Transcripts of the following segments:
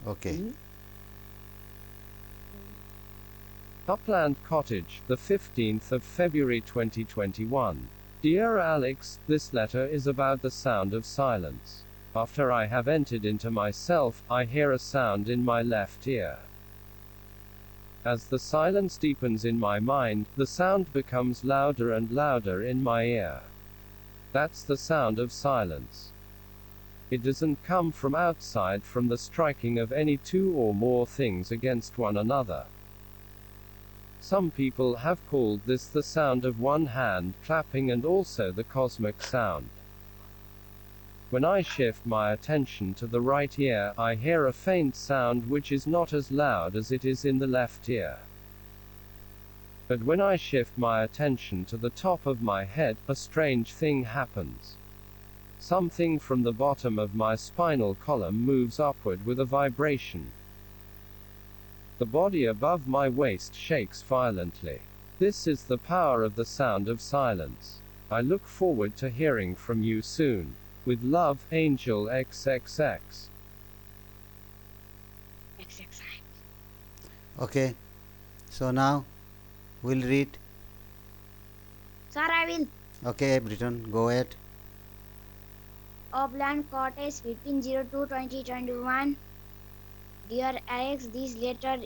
Okay. Upland Cottage, the 15th of February 2021. Dear Alex, this letter is about the sound of silence. After I have entered into myself, I hear a sound in my left ear. As the silence deepens in my mind, the sound becomes louder and louder in my ear. That's the sound of silence. It doesn't come from outside, from the striking of any two or more things against one another. Some people have called this the sound of one hand clapping and also the cosmic sound. When I shift my attention to the right ear, I hear a faint sound which is not as loud as it is in the left ear. But when I shift my attention to the top of my head, a strange thing happens. Something from the bottom of my spinal column moves upward with a vibration. The body above my waist shakes violently. This is the power of the sound of silence. I look forward to hearing from you soon. With love, Angel XXX. Okay. So now we'll read. Sir, I will. Okay, Britton, go ahead. Upland Cottage, 15/02/2021. Dear Alex, this letter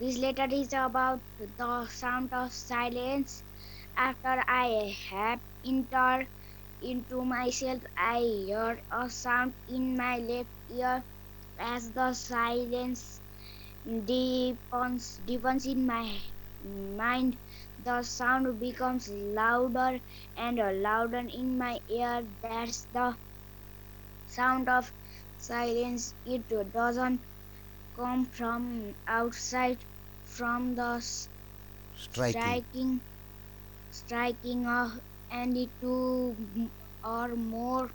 is about the sound of silence. After I have entered into myself, I heard a sound in my left ear. As the silence deepens in my mind, the sound becomes louder and louder in my ear. That's the sound of silence. It doesn't come from outside, from the Striking. striking of any two or more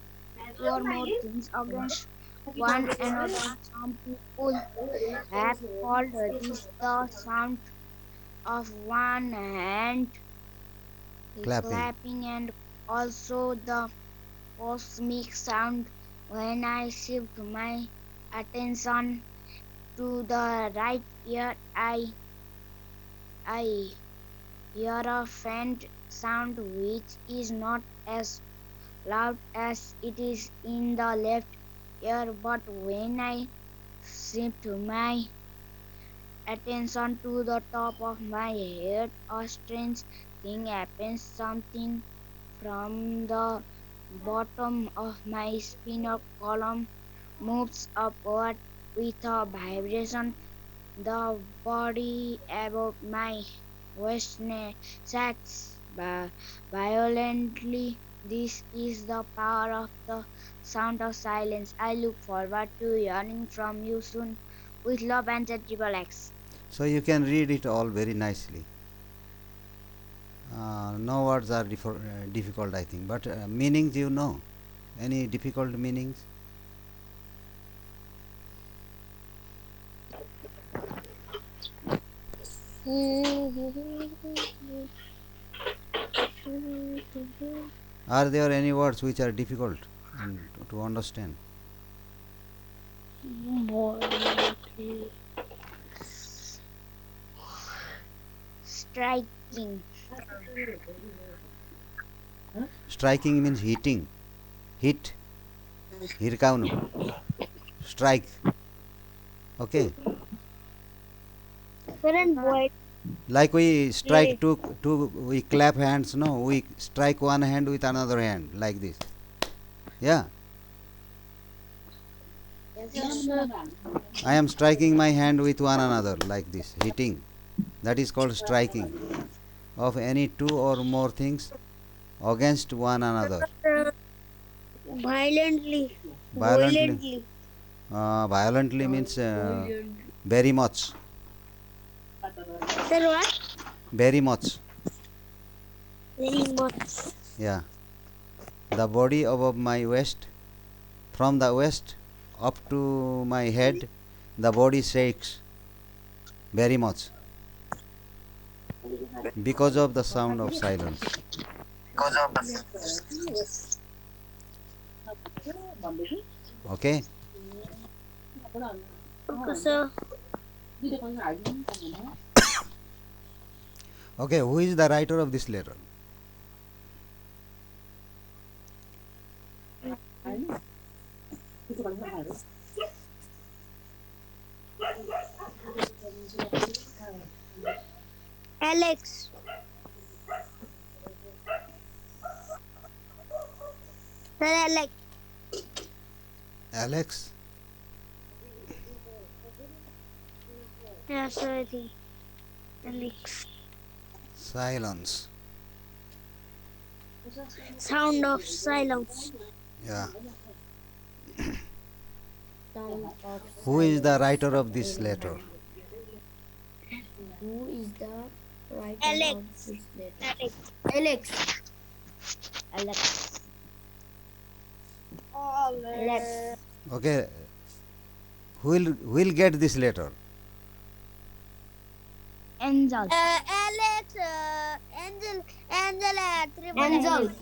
things against one another. Some people have called this the sound of one hand Clapping. clapping and also the cosmic sound. When I shift my attention to the right ear, I hear a faint sound which is not as loud as it is in the left ear, but when I shift my attention to the top of my head, a strange thing happens. Something from the bottom of my spinal column moves upward with a vibration. The body above my waist shakes violently. This is the power of the sound of silence. I look forward to hearing from you soon. With love and Triple X. So you can read it all very nicely. No words are difficult, I think, but meanings you know. Any difficult meanings? Are there any words which are difficult to understand? Striking. Striking means hitting. Hit. Hirkaunu. Strike. Okay. Like we strike two, we clap hands, no? We strike one hand with another hand, like this. Yeah. Yes, sir. I am striking my hand with one another, like this, hitting. That is called striking of any two or more things against one another. Violently. Violently. Violently means very much. Sir, what? Very much. Very much. Yeah. The body above my waist, from the waist up to my head, the body shakes very much because of the sound of silence. Okay. Okay, sir. Okay, who is the writer of this letter? Alex. Sir, Alex. Alex? Yeah, sorry. Alex. Silence. Sound of silence. Yeah. Sound of Who is the silence writer of this in letter? hand. Who is the writer of Alex. this letter? Alex. Alex. Alex. Alex. Okay, who will get this letter? Angel. Alex. Angel. Angel. Triple Angel. X.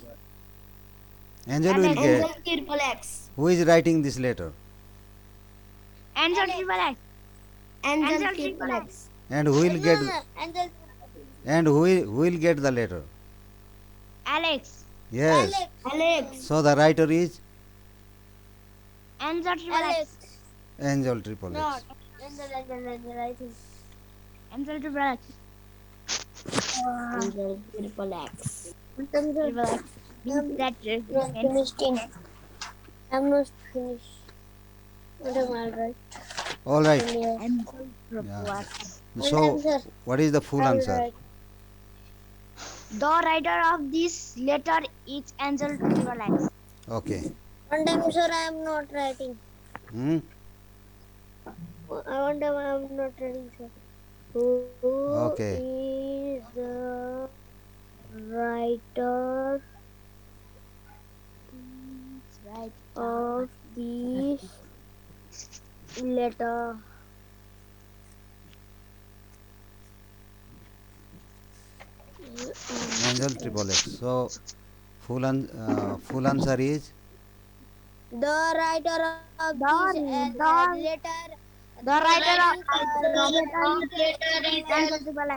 Angel will Alex. get. Angel triple X. Who is writing this letter? Angel Alex. triple X. Angel Angel triple triple X. X. And who will get? No, Angel. And who will get the letter? Alex. Yes. Alex. Alex. So the writer is Angel triple Alex. X. Angel Triple No. X. Angel. I think. Angel triple X. Angel triple X. Triple X. That Not finished. I'm not finished. What am I right? All right. Angel triple Yeah. X. So what is the full answer? Right. The writer of this letter is Angel triple X. Okay. One time, sir, I am not writing. Hmm? One time I am not writing, sir. Who Okay. is the writer Right. of this letter? Angel Triple X. So full answer is The writer of this letter. The writer of letter is Angel triple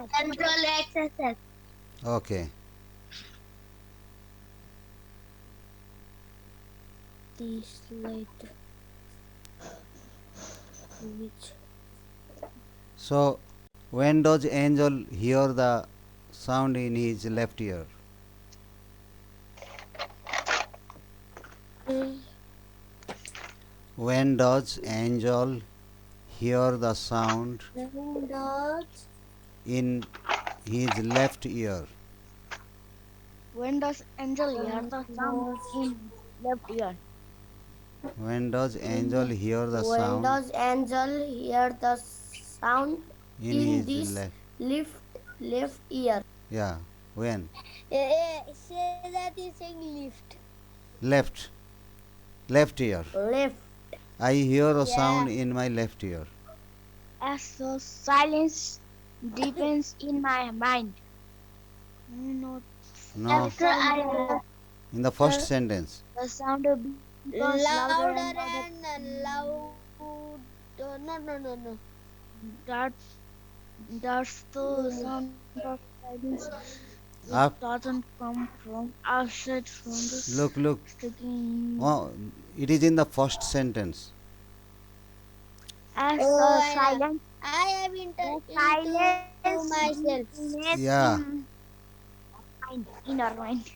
X. okay. This letter. Which So when does Angel hear the sound in his left ear? When does Angel hear the sound does in his left ear? When does Angel hear the sound in left ear? When does Angel hear the When sound does Angel hear the sound in in his this left? left ear? Yeah. When? say that is saying lift. Left. Left ear. Left. I hear a Yeah. sound in my left ear. As the silence deepens in my mind. No, No. After I In the first sentence. the sound becomes louder and louder. and loud. No. That's the sound of silence. It Up. doesn't come from outside, from the Look. sticking. Oh, it is in the first sentence. As Oh, the yeah. silence, I have the into silence myself. deepens Yeah. in inner mind.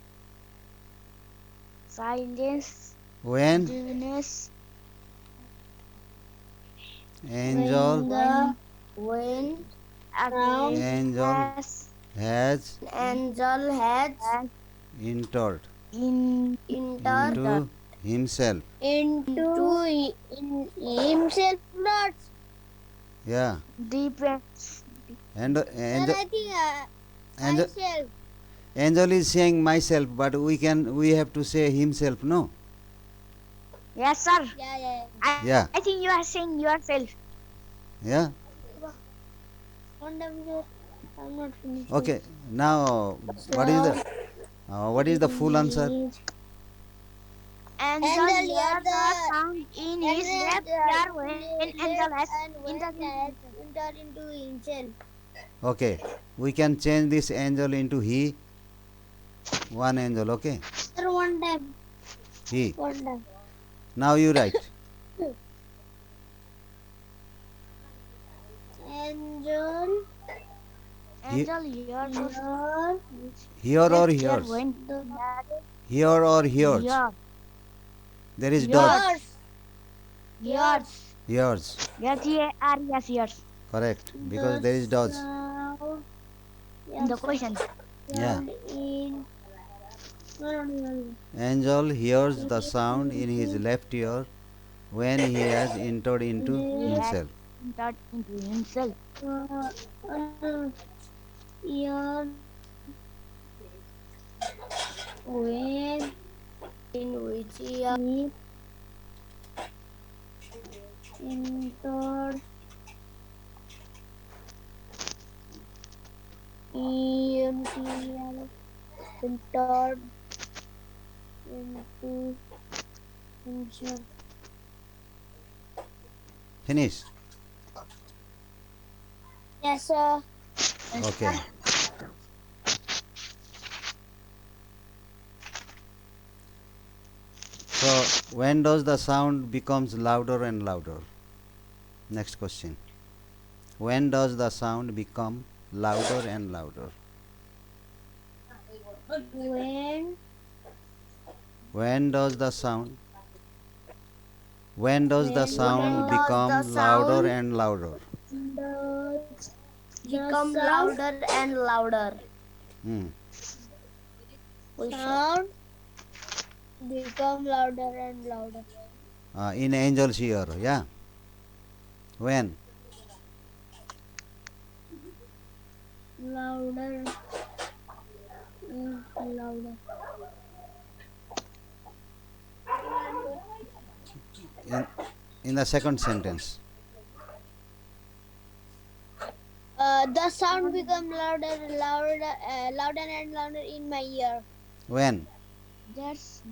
Silence When deepens Angel When Angel as has Angel has entered in into himself. into himself not. Yeah. deepens. And Sir, Angel, I think Angel, myself. Angel is saying myself, but we have to say himself, no? Yes, sir. Yeah. Yeah. I think you are saying yourself. Yeah. One time, sir, I'm not finished. Okay. Now what is the full answer? Angel Angel hears hears the the- sound in his left ear when Angel angel has and when entered into has himself. entered into himself. Okay, we can change this angel into he. One angel, okay? Sir, one time. He. One time. Now you write. Angel He, Angel hears us here his here or left ear hears? when the he has Here or hears? hear, There is dot. hears, yours. Yours. hears. Hears. Yes, yes, hears. Correct. Because The there is dots. sound. In Yes, the question. Yeah. sound in. No, no, no, Angel hears the sound in his no. left ear when he has entered into He has himself. entered into himself. Ear when In which year? he entered entered into himself. Finish. Yes, sir. Okay. So when does the sound becomes louder and louder? Next question. When does the sound become louder and louder? When When does the sound when does the When sound when does the become louder sound and louder? the become sound louder and louder? Hmm. Question. sound become louder and louder. In angel's ear, yeah. When? Louder and louder. In in the second sentence. The sound become louder and louder in my ear. When? That's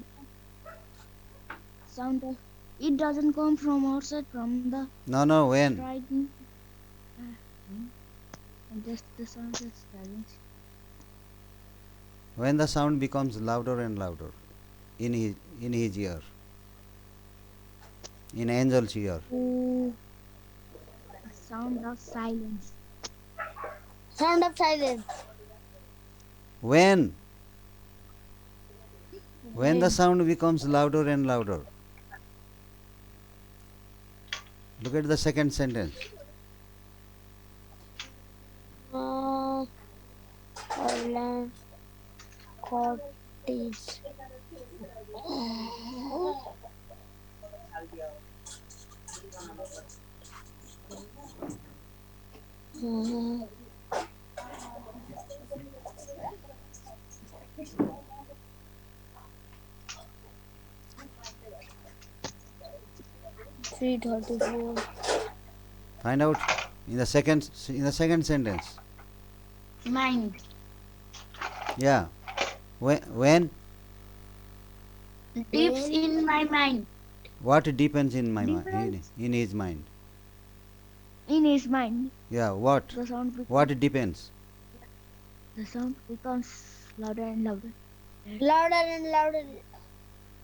sound of it doesn't come from outside from the No, when? striking hmm, and just the sound is silence. When the sound becomes louder and louder in his ear. In angel's ear. Mm, A sound of silence. sound of silence. When? When the When sound becomes louder and louder. Look at the second sentence. Orland cottage. Mhm. 334. Find out in the second sentence. Mind. Yeah. When Deeps When in my mind. what depends in my mind Depends in his mind. in his mind. Yeah, what? The sound becomes What depends? louder and louder. Louder and louder.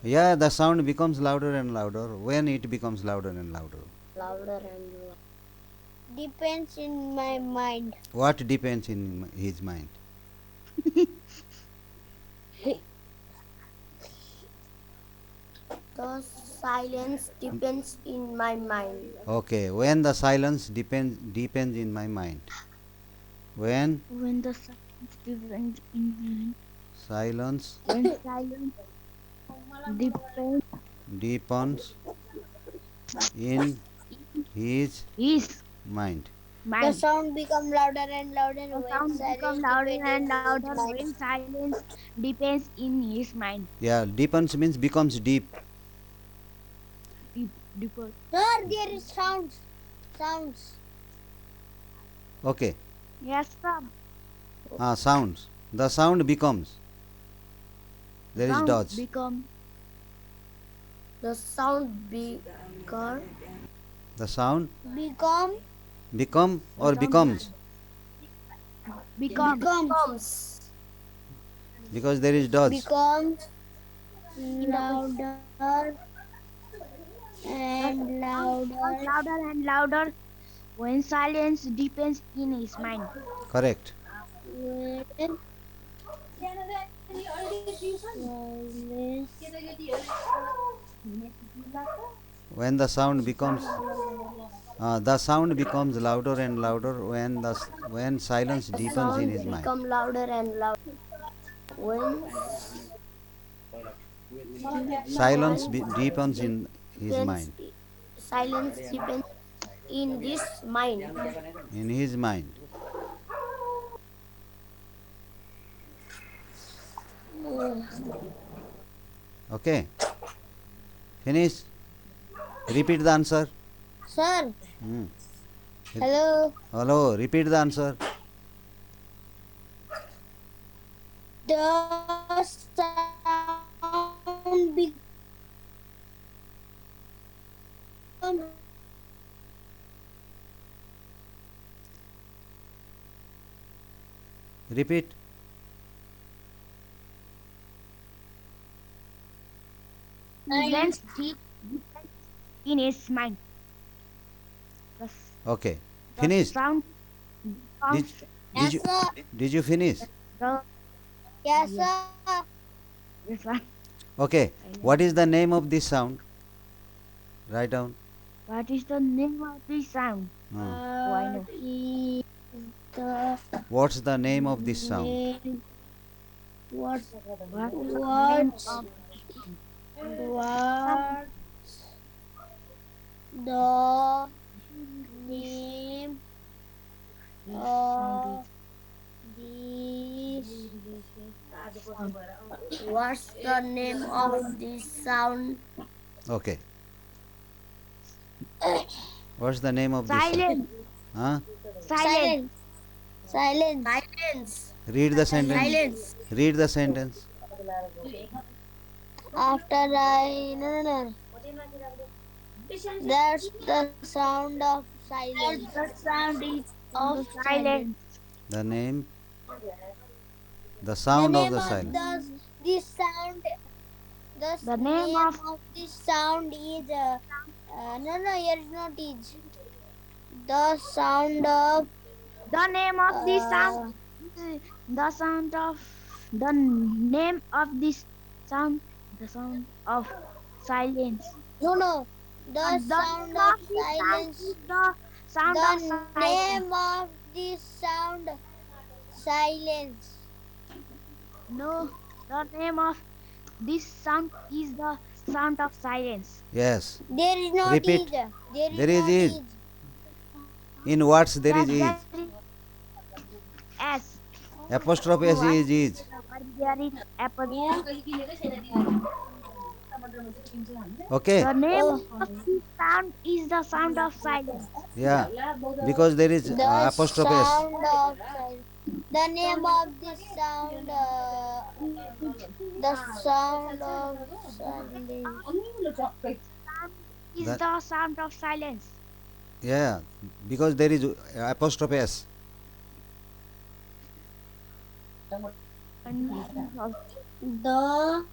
Yeah, the sound becomes louder and louder when it becomes louder and louder. louder and louder. Depends in my mind. What depends in his mind? The silence depends in my mind. Okay, when the silence depends in my mind. When When the silence depends in mind. silence When silence depends depends in his his mind. The mind. sound become louder and louder The when sound silence become louder depends and in his louder mind. when silence depends in his mind. Yeah, depends means becomes deep. Deeper. Sir, there is sounds. Sounds. Okay. Yes, sir. Sounds. The sound becomes. There is Sound dots. become The sound bigger. The sound become become or becomes, Become. Becomes. because there is does. becomes In the louder the and sound becomes louder louder and louder when silence deepens in his mind. Correct. when silence When the sound becomes louder and louder when silence The deepens in sound his mind. become louder and louder when Deepens in his depends, mind. silence depends in this mind. In his mind. Okay. Finish. Repeat the answer. sir. Hmm. Hello. Hello. Repeat the answer. The sound become Repeat. Silence deepens in his mind. The, Okay. the Finished. sound Did becomes did yes you sir. did you finish? the Yes yes, sir. this one. Okay. What is the name of this sound? Write down. What is the name of this sound? Hmm. Oh, I know. Is the What's the name of this sound? name what What is the name what of sound? what the name This sound of this what's the name of this sound? Okay. What's the name of is this sound? silence. Huh? Silence. Silence. Silence. Silence. Read the sentence. Silence. Read the sentence. After I no no no. That's the sound of silence. The sound is Of the silence. silence. The name, the The sound of name the of silence. this sound. The name Name of of this sound is no no here is not is the sound of the name of this sound uh, is the sound of the name of this sound the sound of silence. no no the The sound name of of this sound silence. is the sound of The silence. name of this sound silence. No, the name of this sound is the sound of silence. Yes. There is not is. Repeat. There is There is not is. is. In words there Yes, is is. there is S. Apostrophe No, s is is. but there is apple. Yeah. Okay. The name Oh, of this sound is the sound of silence. Yeah. Because there is the apostrophe s. sound of silence. The name of this sound. The sound of silence. Sound is The, the sound of silence. yeah. Because there is apostrophe s. And The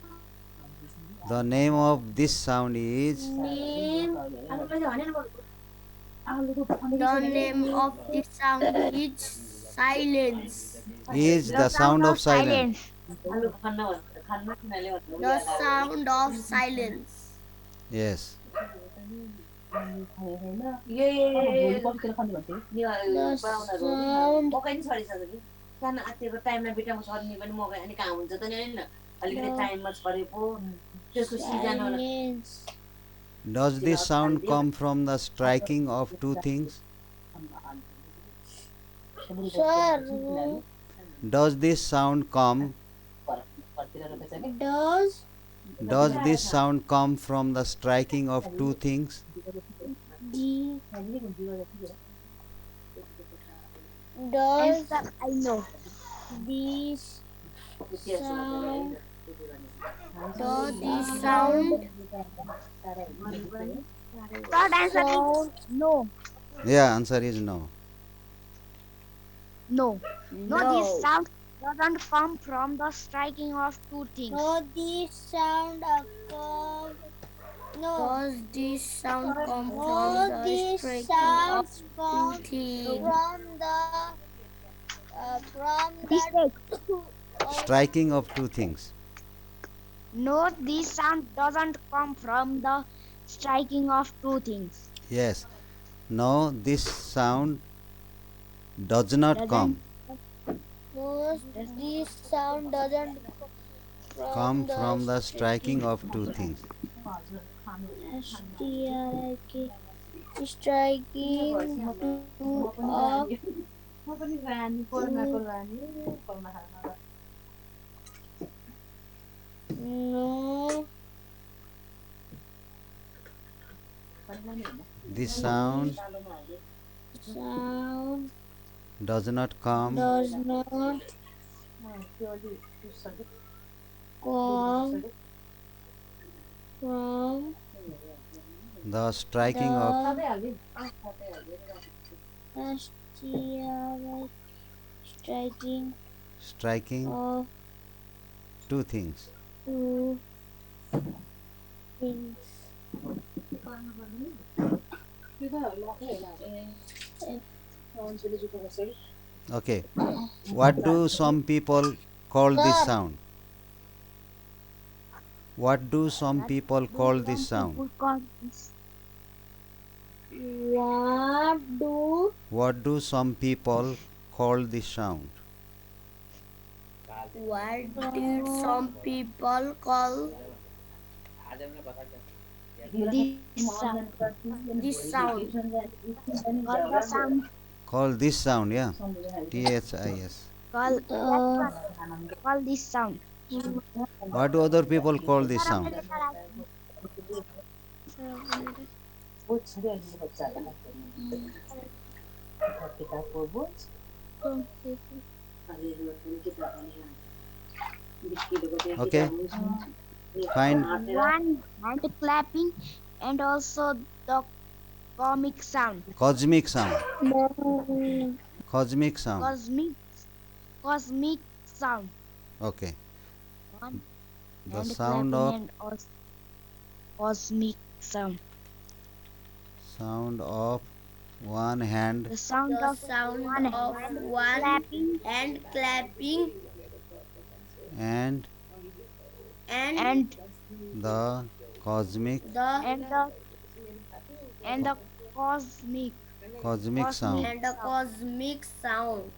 The name of this sound is name. The name of this sound is silence. the the sound sound of of silence. silence. The sound of silence. Yes. The sound. Silence. Does this sound come from the striking of two things? Sir, Does this sound come? does Does this sound come from the striking of two things? the Answer does I know. this sound Does this sound sound Third answer is Sound. no. Yeah, answer is no. No. No, this No. sound doesn't come from the striking of two things. No, this sound come. No. Does this sound come from No, the this striking of sounds two come things? from the Mistake. of Striking of two things. No, this sound doesn't come from the striking of two things. Yes. No, this sound does not Doesn't come. no, does this sound doesn't Come from the from the striking striking. of two things. STRIK striking two of two. No, This sound sound does not come does not come from the striking of the STRIK striking striking of two things. two things. Okay. What do some people call this Sir, sound? What do some that people do call this some sound? people call this? what do What do some people call this sound? What did from some people call This sound. this sound? Call the sound. Call this sound, yeah. THIS. Call that the one. Call this sound. What do other people call this Sir, sound? आपने लेकर आए थे। Okay, fine. One hand clapping and also the comic sound. Cosmic sound. no, Cosmic sound. Cosmic sound. Okay. One The hand sound clapping of and also cosmic sound. one hand The sound The of sound one of hand one clapping hand clapping and and and the cosmic the and the and the cosmic cosmic cosmic sound. and the sound. cosmic sound.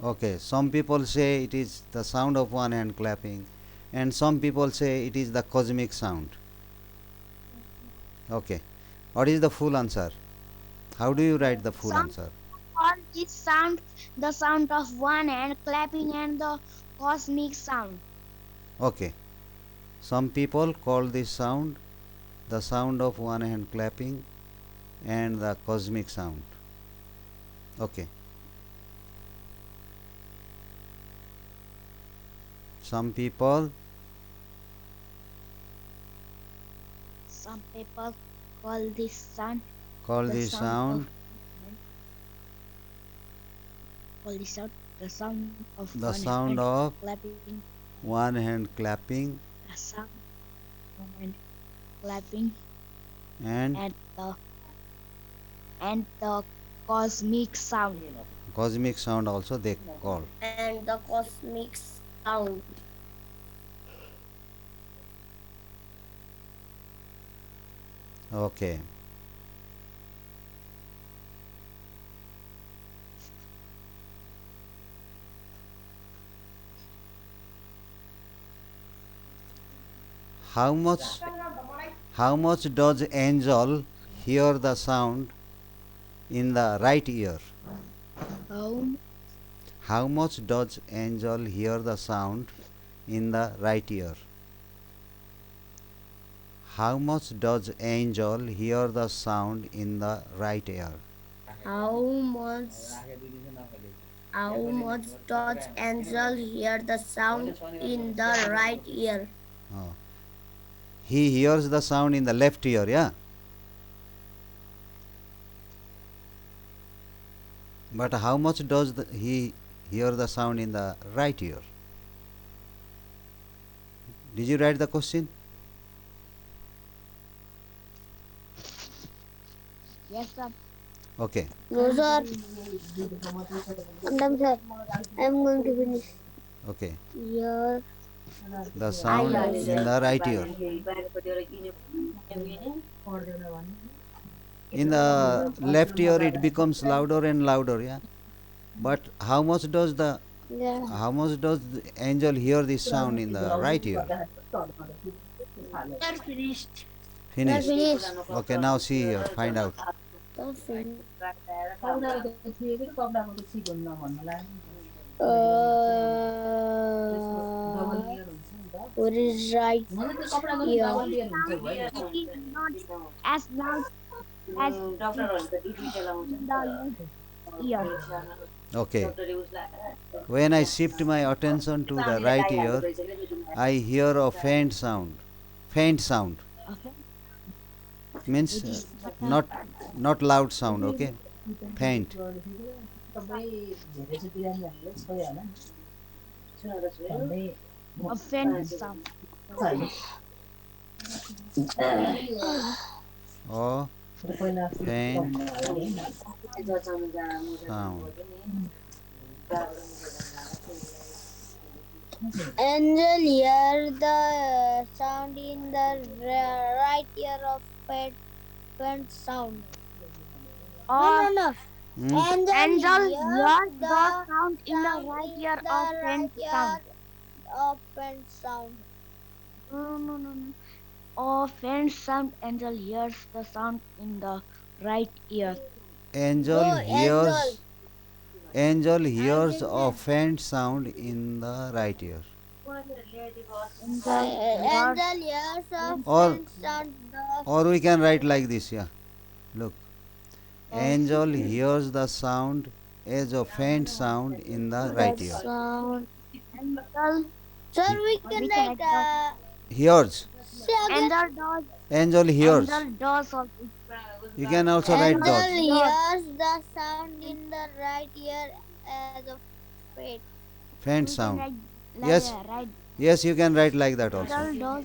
Okay, some people say it is the sound of one hand clapping, and some people say it is the cosmic sound. Okay, what is the full answer? How do you write the full Some answer? call this sound the sound of one hand clapping and the cosmic sound. Okay, some people call this sound the sound of one hand clapping and the cosmic sound. Okay, some people Some people call this sound call the this sound of sound call this sound the sound of the one sound hand of clapping. one hand clapping The sound of one hand clapping and the and the cosmic sound. cosmic sound also they call. And the cosmic sound. Okay, how much how much does angel hear the sound in the right ear? How How much does angel hear the sound in the right ear? How much does angel hear the sound in the right ear? How much how much does angel hear the sound in the right ear? Oh. He hears the sound in the left ear, yeah? But how much does he hear the sound in the right ear? Did you write the question? Yes, sir. Okay. No, sir. I'm done, sir. I'm going to finish. Okay. Here, The I sound also. in the right ear. In the left ear it becomes louder and louder, yeah. But yeah. how much does the angel hear this sound in the right ear? Sir, finished. Sir, Finished. finish. Okay, now see here, find out. Sir, finish. What is right here? Sound, it is not as loud as it in the left ear. Okay. When I shift my attention to the right ear, I hear a faint sound. Faint sound Okay. means It is not not loud sound. Okay, faint. a faint sound. A faint sound. Angel hear the sound in the right ear of faint sound. No, Or no, no. Hmm? Angel angel hears hears the the sound in the sound right ear in of the right faint sound. ear of faint sound. No, no, no, no. A faint sound. Angel hears the sound in the right ear. Angel No, angel. hears Angel I hears can a say. faint sound in the right ear. Angel hears Angel hears a faint Or faint sound. The or we can write like this, yeah. Look. as Angel hears the sound as a faint sound in the right that ear. sound. angel. Sir, He we can We can write. write the hears. Say again. angel does. Angel hears. Angel does also. You can also write Angel does. Angel does. hears the sound in the right ear as a fate. Faint We can sound. write Yes. like right. Yes, you can write like that also. Angel does.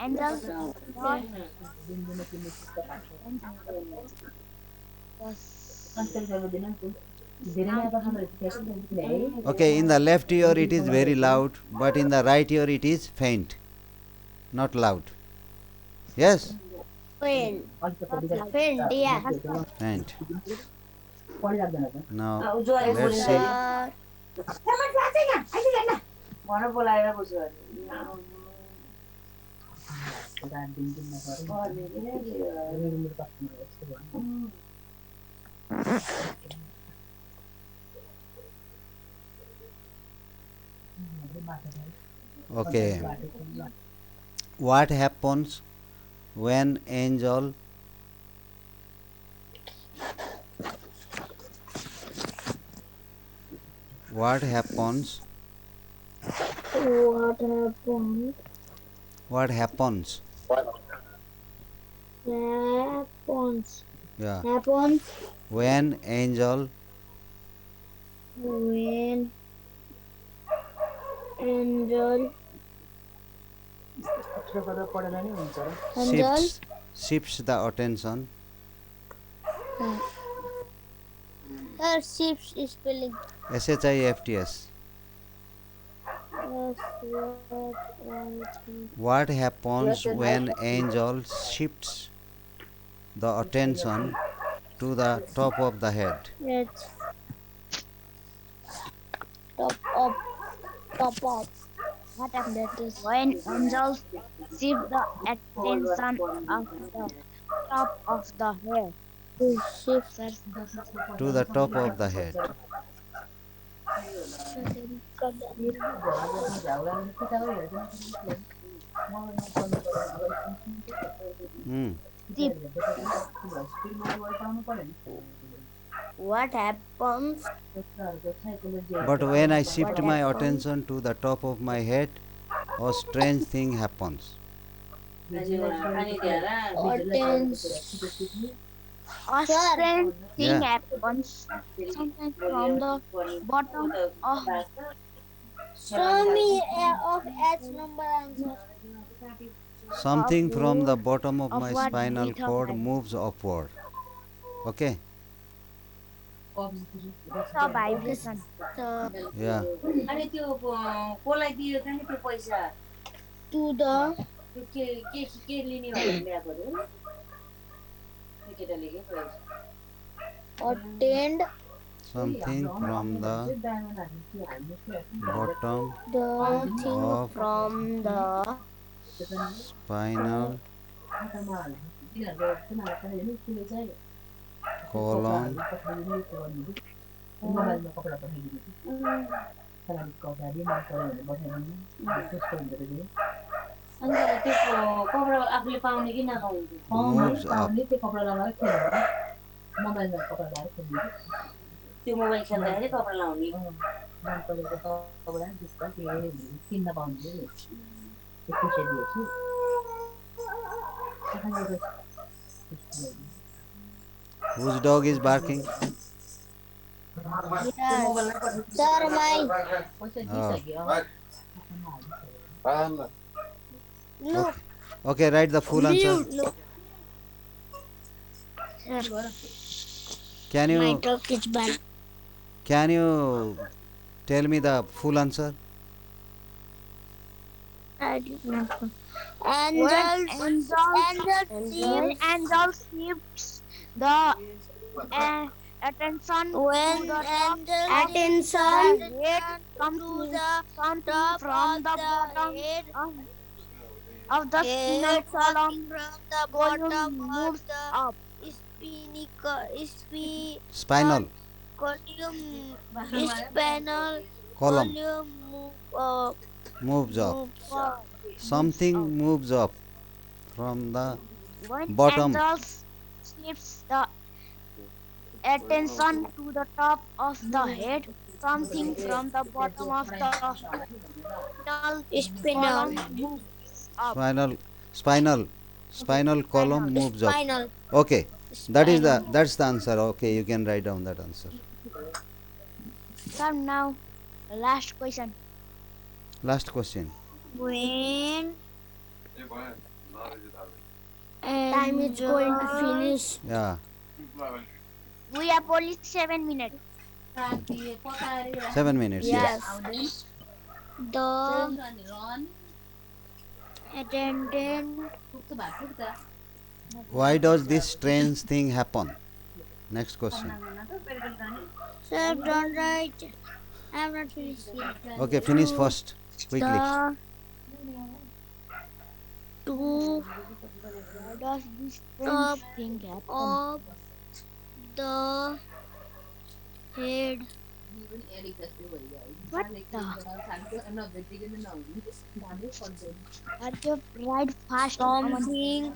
Angel does. Angel does. Sound in Okay, in the left ear it is very loud, but in the right ear it is faint, not loud. Yes, Faint. not loud. Faint, yeah. Yes, sir. faint. Now Yes, let's sir. see. Sir, Okay, what happens when angel what happens what happened? what happens Happens. yeah Happens when angel when angel angel shifts shifts the attention shifts spelling. shifts Yes, what I think. what happens when angel shifts the attention to the top of the head. Let's top up, top up. What happens That is when angels shift the attention of the top of the head? to shift. Sir, To the top of the head. Hmm. shift. What happens? But when I shift What my happens? attention to the top of my head, a strange thing happens. Attends. A Sir, strange thing Yeah. happens sometimes from the bottom of show me of H number answer. of Something from the bottom of my what spinal with a cord vibration. moves upward. Okay. It's a Okay, vibration. sir. Yeah. To the attained Something from the bottom the thing of from the spinal column moves up. Whose dog is barking? yes. Sir, my Oh, look, okay. Okay, write the full answer. look. Sir, Can my you dog is bad. can you tell me the full answer? I did not know. When Angels, angels when seems angel shifts the uh, attention to when the top angels of seems the attention head, to something the something top from of the the bottom head, of the spinal head something column from the bottom column of moves the up. spinal Spinal column, spinal column column move up, moves up. moves up. Wow, moves up. Something moves up from the When bottom. angels shifts the attention to the top of the head, something from the bottom of the spinal Spinal, column moves up. Spinal spinal column Spinal. moves up. spinal, Okay, spinal. that's the answer. Okay, you can write down that answer. So now, the last question. Last question. When Time is going to angels finish. Yeah, We have only 7 minutes. 7 minutes. Yes. yes, the attendant, Why does this strange thing happen? Next question. sir, don't write. I'm not finished yet. Okay, finish To first, quickly. the to Why does this top strange thing happen? of the head, What the? Are you right fast, Aman? something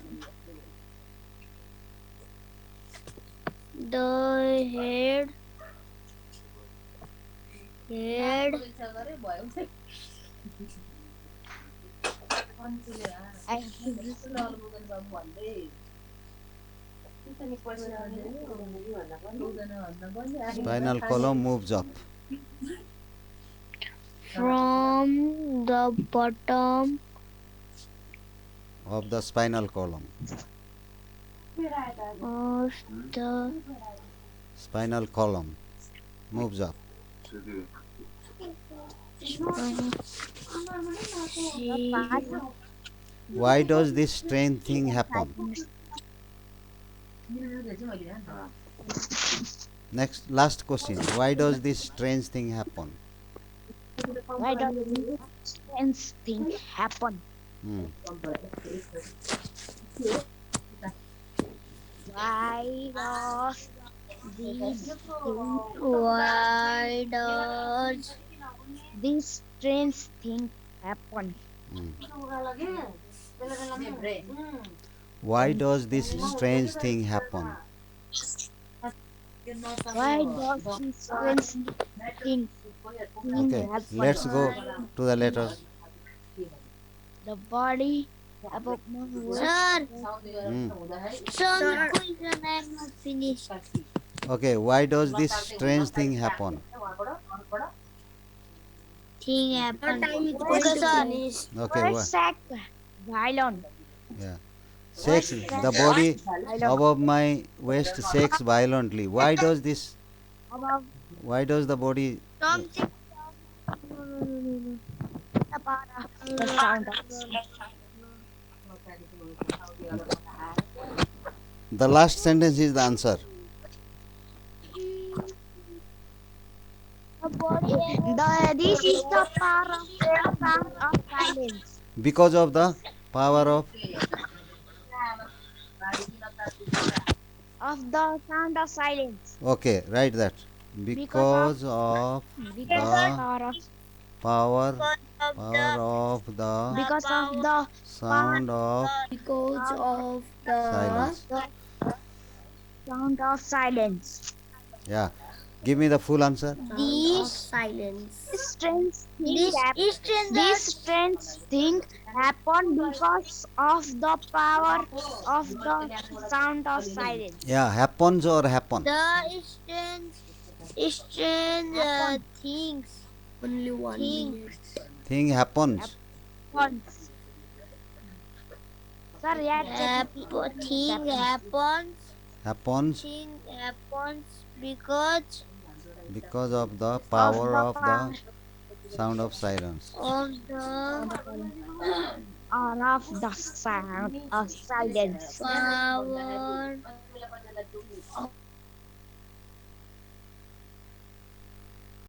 the head I have to listen. Spinal column moves up from the bottom of the spinal column. of the Spinal column moves up. The she, part Why does this strange thing happen? Next, last question. Why does this strange thing happen? why does this strange thing happen? Hmm. Why does these thing why does this strange thing happen? Hmm. Why does this Why strange thing happen? why does this strange thing Okay, happen? let's go why to the letter. The body above my waist. Sir, Hmm. show me Sir, question. I am not finished. Okay, why does this strange thing happen? Thing sir, happened. time is Okay, going to West, sir. finish. Okay, why? west sack violon. Yeah. Shakes West sack the body violon. above my waist shakes violently. Why does this? Above Why does the body? Something. No, no, no, no, no. the power of No, the no, sound of no, no. The last sentence is the answer. The body this is the power of the sound of silence. Because of the power of. Of the sound of silence. Okay, write that. Because of Because of because of the power of power because of power the of the because of power the power sound of Because of of the silence. the sound of silence. Yeah. Give me the full answer. sound of these This silence. strange thing these this strangers strange thing happened because of the power of the sound of silence. Yeah, happens or happen. the strange Happen things Only one thing minute. Thing happens. happens. Sir, yeah, check thing happens. Happens happens because because of the Of power the of the sound of silence. of the sound of silence. Or of the sound of silence. power